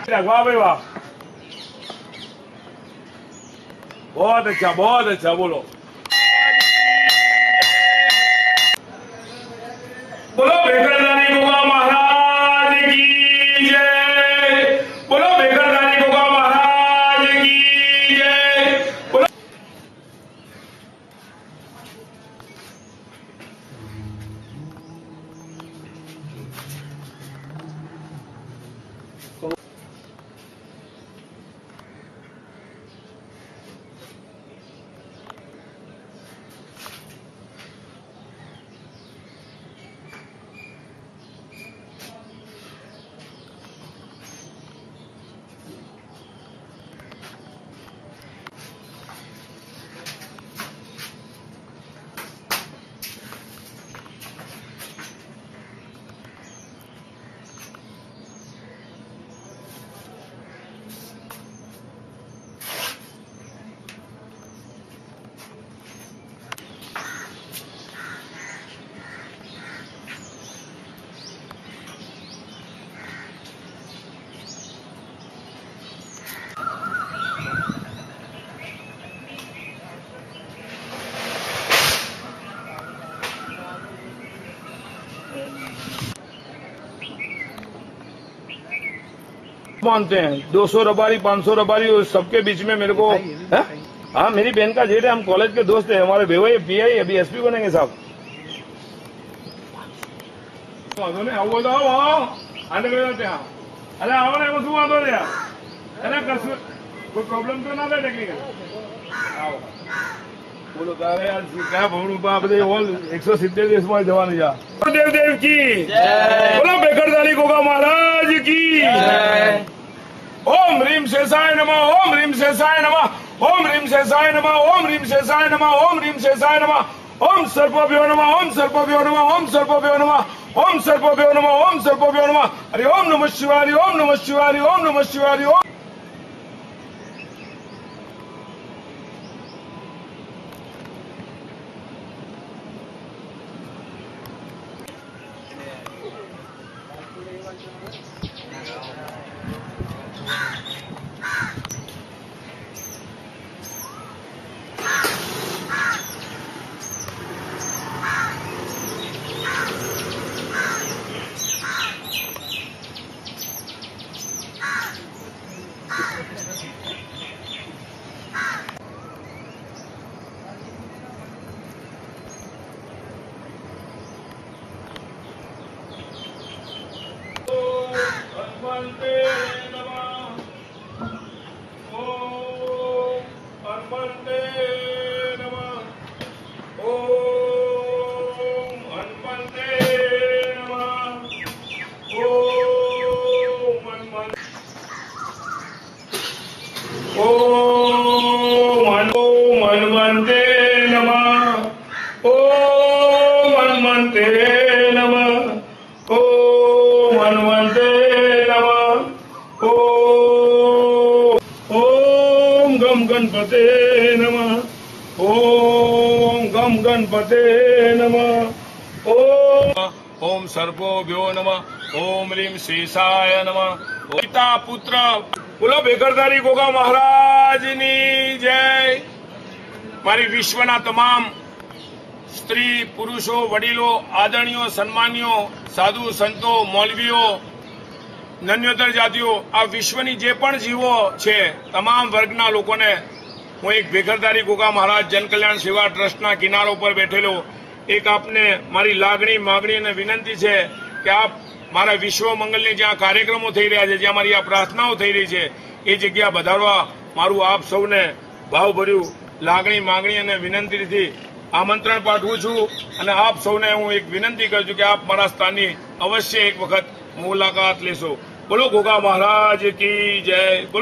वाह भाई वाह, बहुत अच्छा, बोलो बोलो भेकरदानी गोगा महाराज की जय, बोलो भेकरदानी गोगा महाराज की जय, बोलो। मानते हैं 200 रबारी 500 रबारी सबके बीच में मेरे को हाँ मेरी बहन का जेठ है, हम कॉलेज के दोस्त हैं, हमारे भेवाई पीआई अभी एसपी बनेंगे साहब। આવો તો આવો આને ગયો ત્યાં અરે આવો ને શું વાંધો છે અરે કશું કોઈ પ્રોબ્લેમ તો ના થાય ટેકનિકલ આવો બોલો તારે યાર ક્યાં ભણું આ બધે ઓલ 170 દેશમાં જવાની છે દેવ की बोलो भेकरदानी गोगा महाराज की ओम ह्रीम शेषाय नमः, ओम ह्रीम शेषाय नमः, ओम ह्रीम शेषाय नमः, ओम ह्रीम शेषाय नमः, ओम ह्रीम शेषाय नमः, ओम सर्पभ्यो नमः, ओम सर्पभ्यो नमः, ओम सर्पभ्यो नमः, ओम सर्पभ्यो नमः, ओम सर्पभ्यो नमः। हरि ओम नमः शिवाय, ओम नमः शिवाय, ओम नमः शिवाय। ओम हनुमते नमः, ओम हनुमते नमः, ओम हनुमते नमः, ओम हनुमते नमः, ओम हनुमते नमः, ओम हनुमते ओम गम गणपते नमः, ओम गम गणपते नमः, ओम सर्पोभ्यो नमः, ओम ह्रीम शेषाय नमः। पिता पुत्र बोलो भेकरदानी गोगा महाराजनी जय। मारी विश्वना तमाम स्त्री पुरुषो वडीलो आदरणीयो सन्मानियो साधु संतो मौलवीओ નન્યોતર જાતિઓ આ વિશ્વની જે પણ જીવો છે તમામ વર્ગના લોકોને હું એક ભેકરદારી ગોગા મહારાજ જનકલ્યાણ સેવા ટ્રસ્ટના કિનારો પર બેઠેલો એક આપને મારી લાગણી માગણી અને વિનંતી છે કે આપ મારા વિશ્વ મંગલની જ્યાં કાર્યક્રમો થઈ રહ્યા છે, જ્યાં મારી આ પ્રાર્થનાઓ થઈ રહી છે, એ જગ્યા વધારવા મારું આપ સૌને ભાવભર્યું લાગણી માગણી અને વિનંતીથી આમંત્રણ પાઠવું છું અને આપ સૌને હું એક વિનંતી કરું છું કે આપ મારા સ્થાનની અવશ્ય એક વખત મુલાકાત લેશો। बोलो गोगा महाराज की जय। बोलो